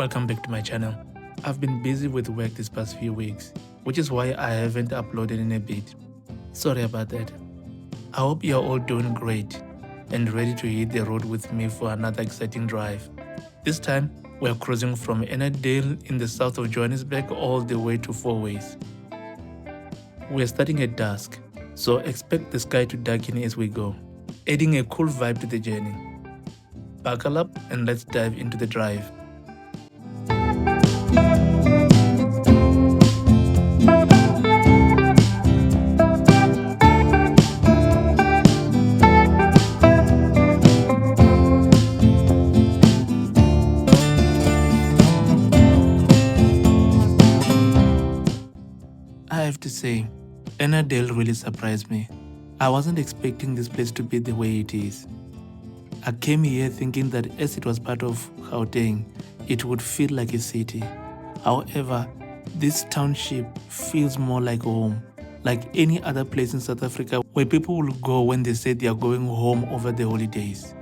welcome back to my channel. I've been busy with work these past few weeks, which is why I haven't uploaded in a bit. Sorry about that. I hope you're all doing great and ready to hit the road with me for another exciting drive. This time, we're cruising from Ennerdale in the south of Johannesburg all the way to Fourways. We're starting at dusk, so expect the sky to darken as we go, adding a cool vibe to the journey. Buckle up and let's dive into the drive. I have to say, Ennerdale really surprised me. I wasn't expecting this place to be the way it is. I came here thinking that as it was part of Gauteng, it would feel like a city. However, this township feels more like home, like any other place in South Africa where people will go when they say they are going home over the holidays.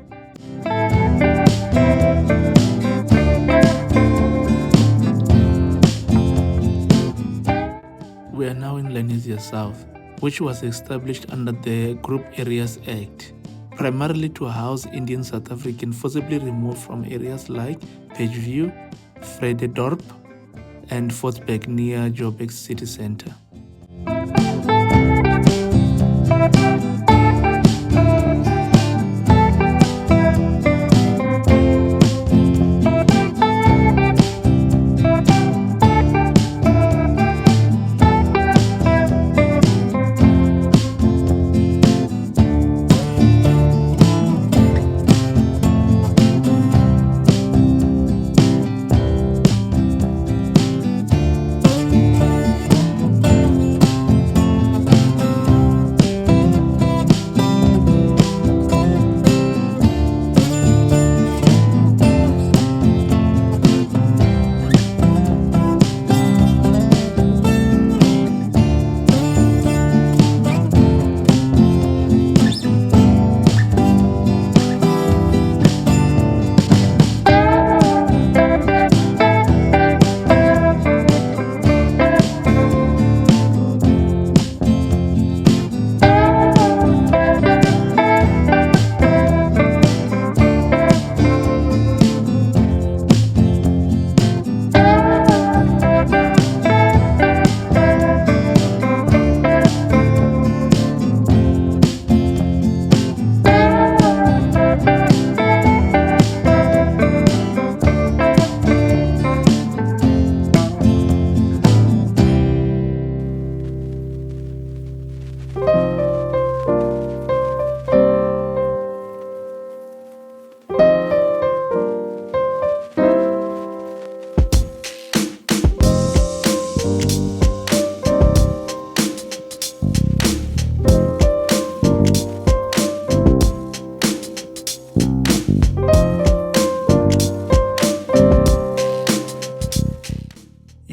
We are now in Naturena South, which was established under the Group Areas Act, primarily to house Indian South African forcibly removed from areas like Pageview, Vredendorp, and Fortsburg near Joburg city centre.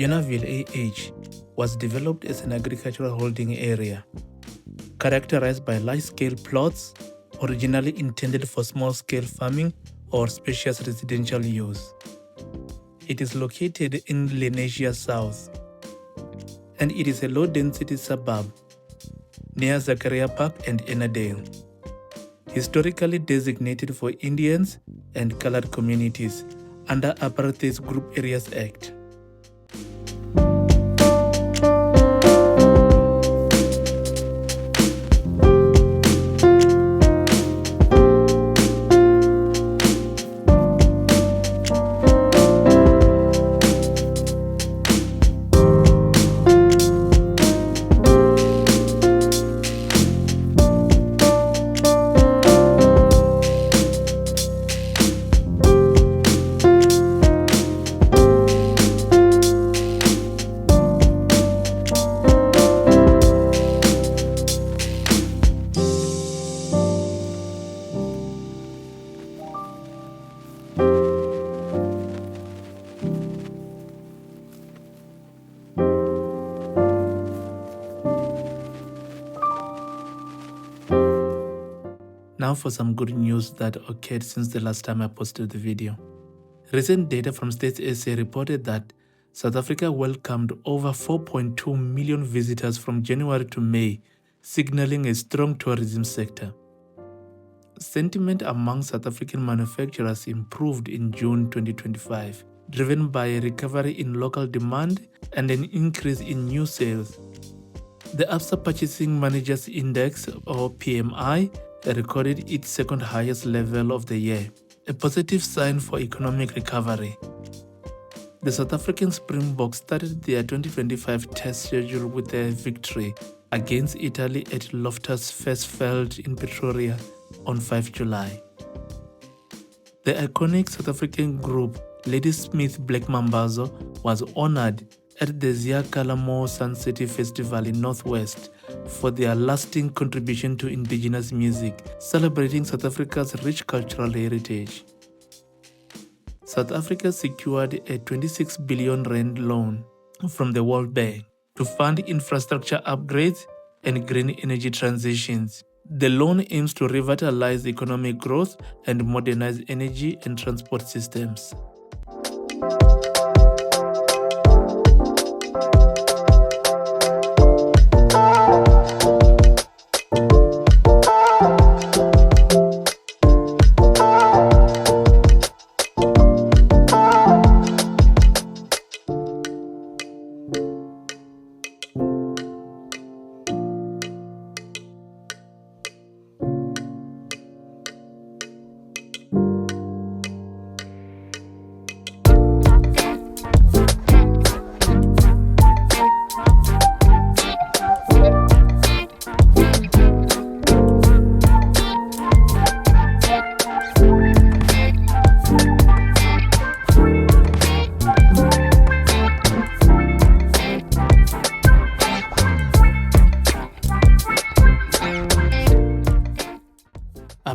Ennerdale AH was developed as an agricultural holding area, characterized by large-scale plots originally intended for small-scale farming or spacious residential use. It is located in Naturena South, and it is a low-density suburb near Zakaria Park and Ennerdale, historically designated for Indians and colored communities under Apartheid's Group Areas Act. Now for some good news that occurred since the last time I posted the video. Recent data from Stats SA reported that South Africa welcomed over 4.2 million visitors from January to May, signaling a strong tourism sector. Sentiment among South African manufacturers improved in June 2025, driven by a recovery in local demand and an increase in new sales. The Absa Purchasing Managers Index, or PMI, recorded its second highest level of the year, a positive sign for economic recovery. The South African Springboks started their 2025 test schedule with a victory against Italy at Loftus Versfeld in Pretoria on 5 July. The iconic South African group Ladysmith Black Mambazo was honored at the Ziakalamo Sun City Festival in Northwest for their lasting contribution to indigenous music, celebrating South Africa's rich cultural heritage. South Africa secured a 26 billion rand loan from the World Bank to fund infrastructure upgrades and green energy transitions. The loan aims to revitalize economic growth and modernize energy and transport systems.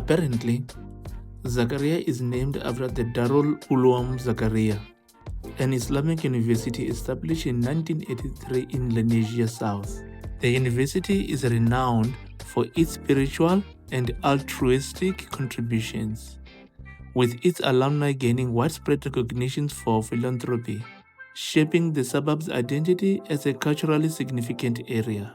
Apparently, Zakaria is named after the Darul Uloom Zakaria, an Islamic university established in 1983 in Lenasia South. The university is renowned for its spiritual and altruistic contributions, with its alumni gaining widespread recognition for philanthropy, shaping the suburb's identity as a culturally significant area.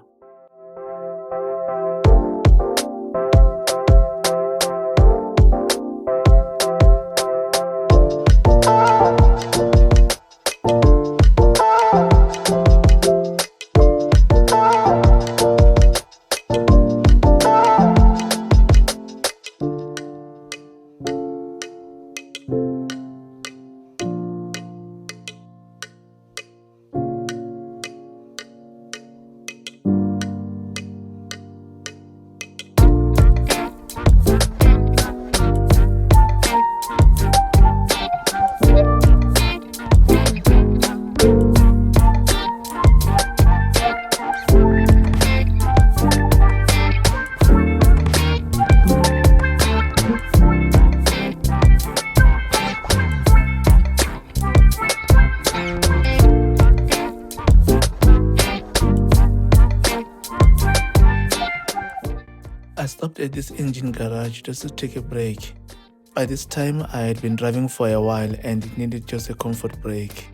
I stopped at this engine garage just to take a break. By this time, I had been driving for a while and it needed just a comfort break.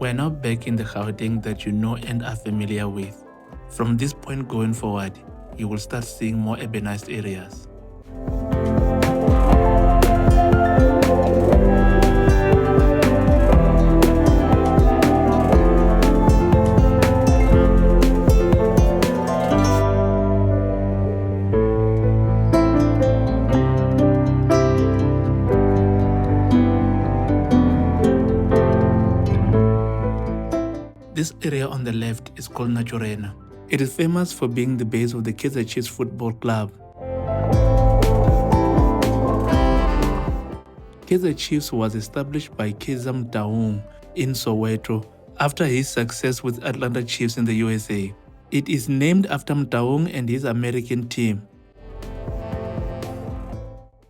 We're now back in the Gauteng that you know and are familiar with. From this point going forward, you will start seeing more urbanized areas. This area on the left is called Naturena. It is famous for being the base of the Kaizer Chiefs Football Club. Kaizer Chiefs was established by Kaizer in Soweto after his success with Atlanta Chiefs in the USA. It is named after Mtaung and his American team.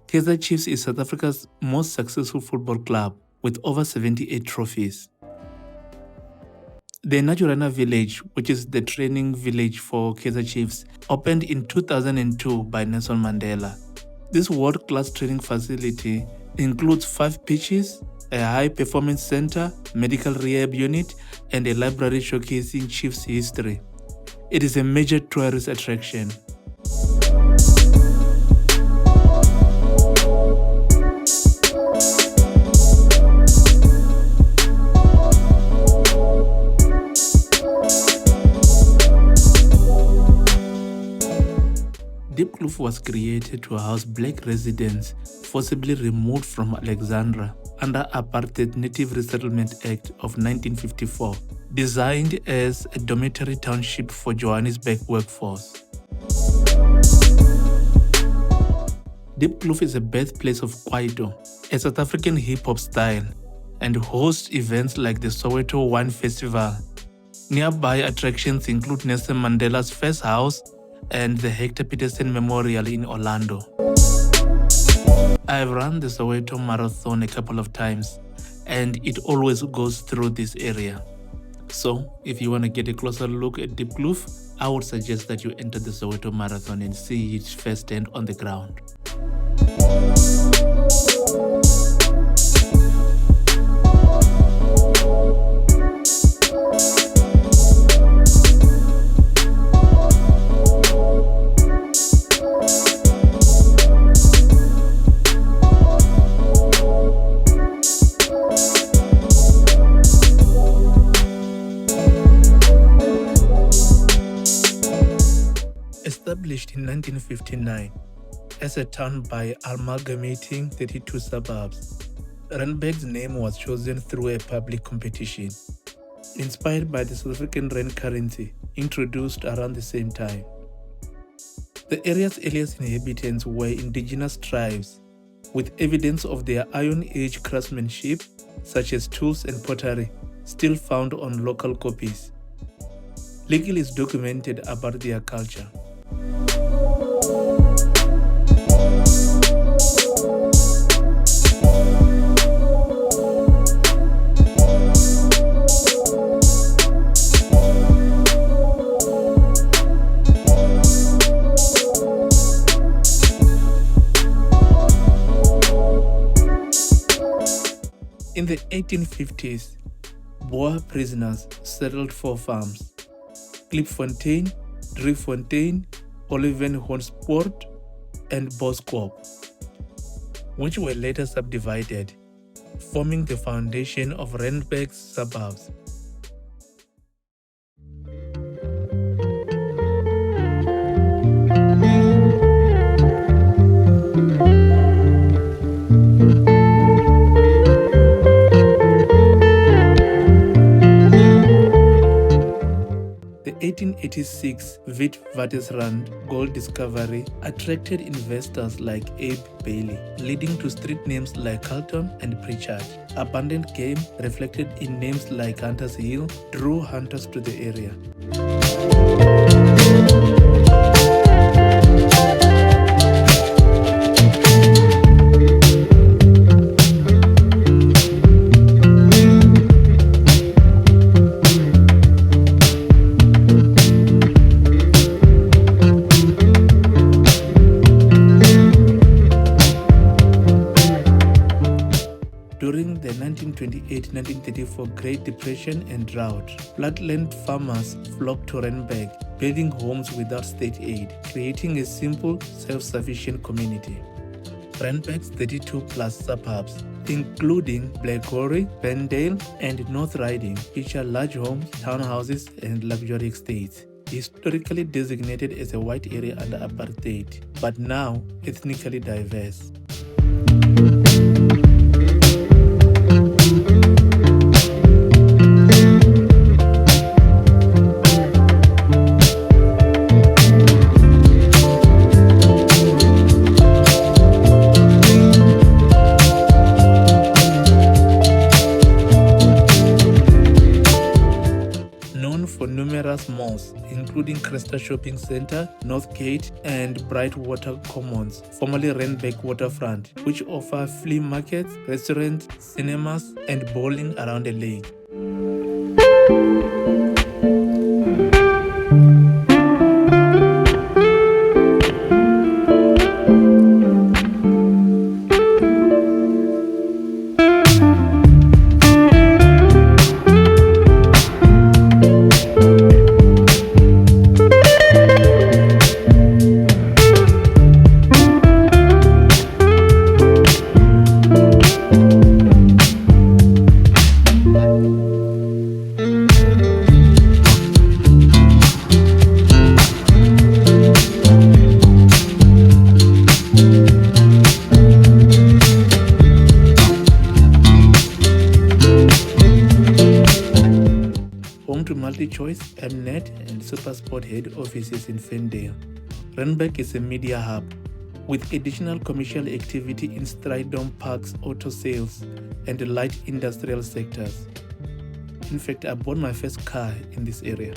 Kaizer Chiefs is South Africa's most successful football club with over 78 trophies. The Naturena village, which is the training village for Kaizer Chiefs, opened in 2002 by Nelson Mandela. This world-class training facility includes 5 pitches, a high-performance center, medical rehab unit, and a library showcasing Chiefs history. It is a major tourist attraction. Diepkloof was created to house black residents forcibly removed from Alexandra under Apartheid Native Resettlement Act of 1954, designed as a dormitory township for Johannesburg workforce. Diepkloof is a birthplace of Kwaito, a South African hip-hop style, and hosts events like the Soweto Wine Festival. Nearby attractions include Nelson Mandela's first house and the Hector Peterson Memorial in Orlando. I've run the Soweto Marathon a couple of times, and it always goes through this area. So, if you want to get a closer look at Diepkloof, I would suggest that you enter the Soweto Marathon and see it firsthand on the ground. Established in 1959 as a town by amalgamating 32 suburbs, Randburg's name was chosen through a public competition, inspired by the South African rand currency introduced around the same time. The area's earliest inhabitants were indigenous tribes, with evidence of their Iron Age craftsmanship, such as tools and pottery, still found on local copies. Little is documented about their culture. In the 1850s, Boer prisoners settled 4 farms: Klipfontein, Driefontein, Olivenhornspoort, and Boskop, which were later subdivided, forming the foundation of Randburg's suburbs. The 1886 Witwatersrand gold discovery attracted investors like Abe Bailey, leading to street names like Carlton and Pritchard. Abundant game, reflected in names like Hunters Hill, drew hunters to the area. During the 1928-1934 Great Depression and drought, flatland farmers flocked to Randburg, building homes without state aid, creating a simple, self-sufficient community. Randburg's 32-plus suburbs, including Blackgowrie, Ferndale, and North Riding, feature large homes, townhouses, and luxury estates. Historically designated as a white area under apartheid, but now ethnically diverse. For numerous malls, including Cresta Shopping Centre, Northgate, and Brightwater Commons, formerly Randburg Waterfront, which offer flea markets, restaurants, cinemas, and bowling around the lake. Home to MultiChoice, Mnet, and SuperSport head offices in Ferndale. Randburg is a media hub, with additional commercial activity in Stridom Park's auto sales and the light industrial sectors. In fact, I bought my first car in this area.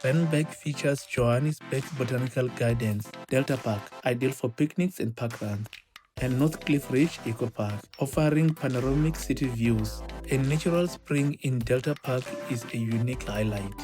Randburg features Johannesburg's Botanical Gardens, Delta Park, ideal for picnics and park runs, and North Cliff Ridge Eco Park, offering panoramic city views. A natural spring in Delta Park is a unique highlight.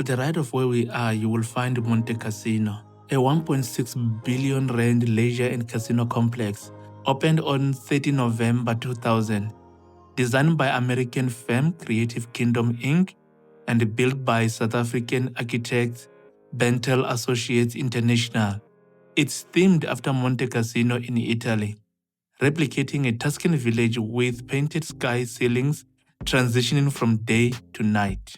To the right of where we are, you will find Montecasino, a 1.6 billion rand leisure and casino complex, opened on 30 November 2000, designed by American firm Creative Kingdom Inc. and built by South African architect Bentel Associates International. It's themed after Montecasino in Italy, replicating a Tuscan village with painted sky ceilings transitioning from day to night.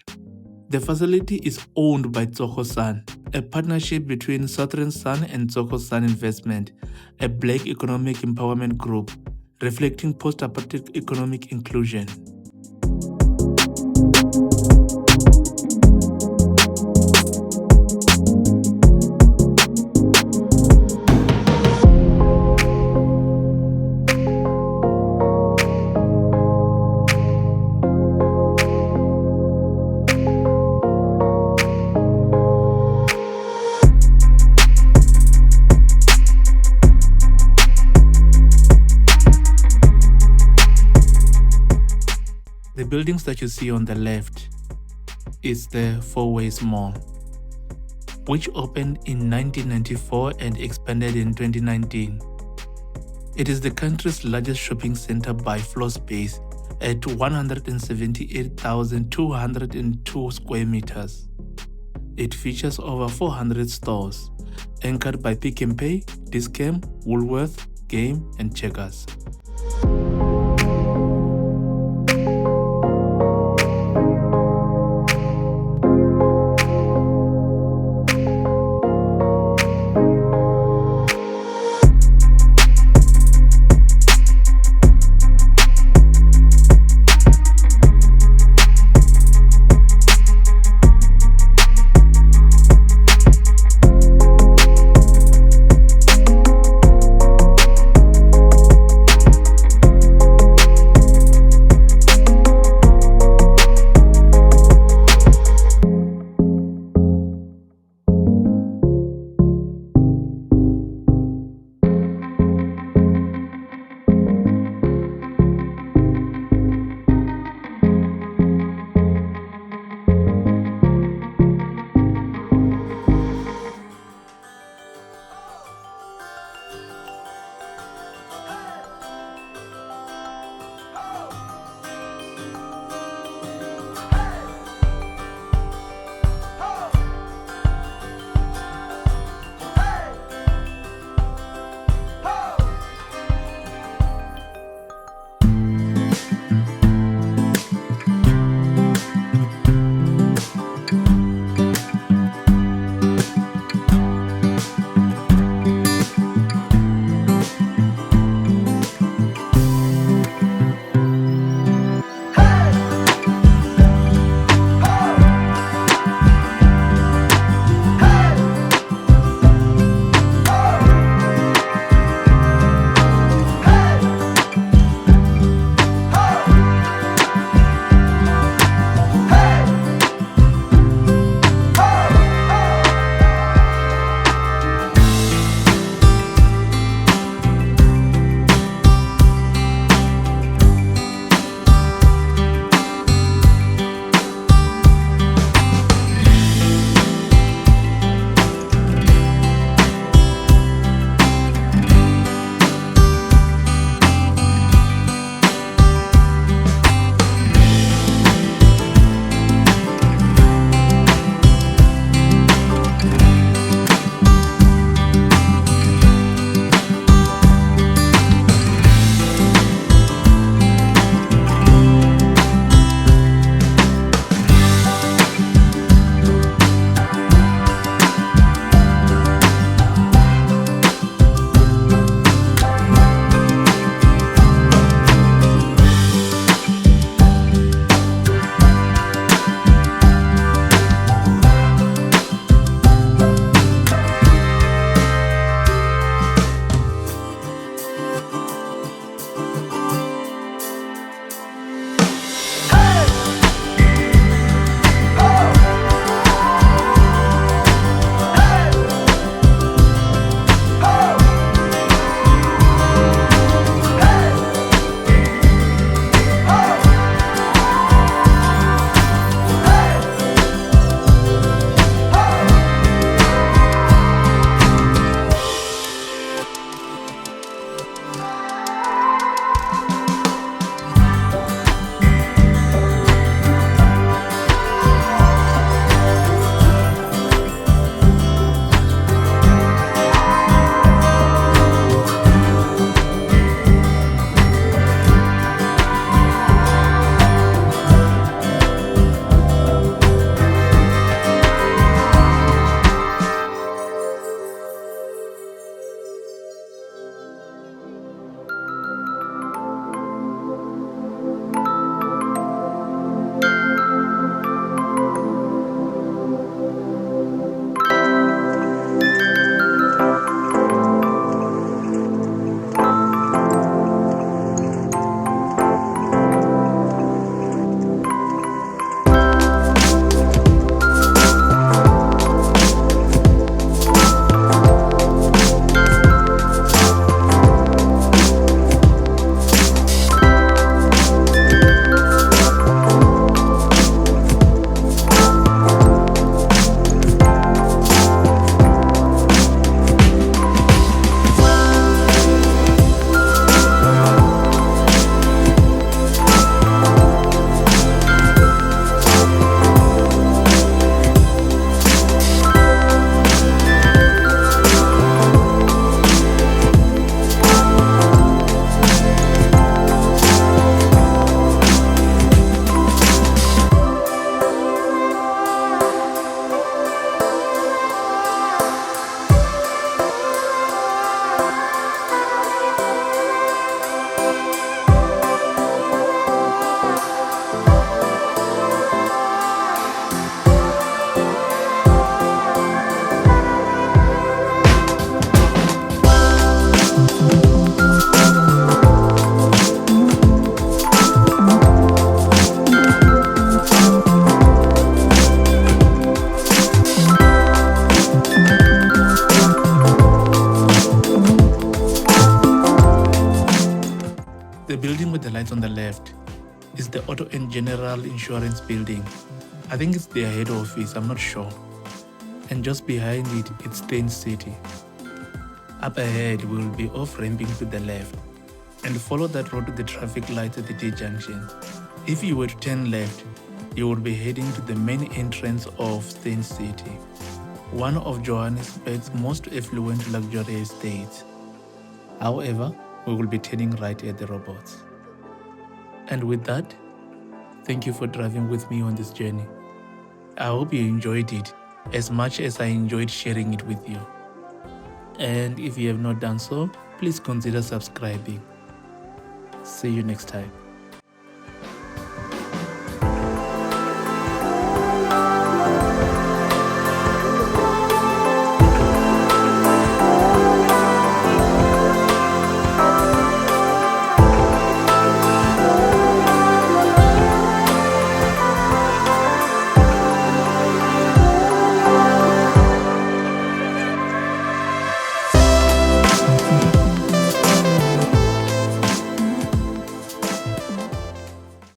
The facility is owned by Tsoko Sun, a partnership between Southern Sun and Tsoko Sun Investment, a Black economic empowerment group, reflecting post-apartheid economic inclusion. The buildings that you see on the left is the Fourways Mall, which opened in 1994 and expanded in 2019. It is the country's largest shopping center by floor space at 178,202 square meters. It features over 400 stores, anchored by Pick n Pay, Dis-Chem, Woolworth, Game, and Checkers. The building with the lights on the left is the Auto and General Insurance building. I think it's their head office, I'm not sure. And just behind it, it's Stain City. Up ahead, we will be off-ramping to the left and follow that road to the traffic lights at the T-junction. If you were to turn left, you will be heading to the main entrance of Stain City, one of Johannesburg's most affluent luxury estates. However, we will be turning right at the robots. And with that, thank you for driving with me on this journey. I hope you enjoyed it as much as I enjoyed sharing it with you. And if you have not done so, please consider subscribing. See you next time.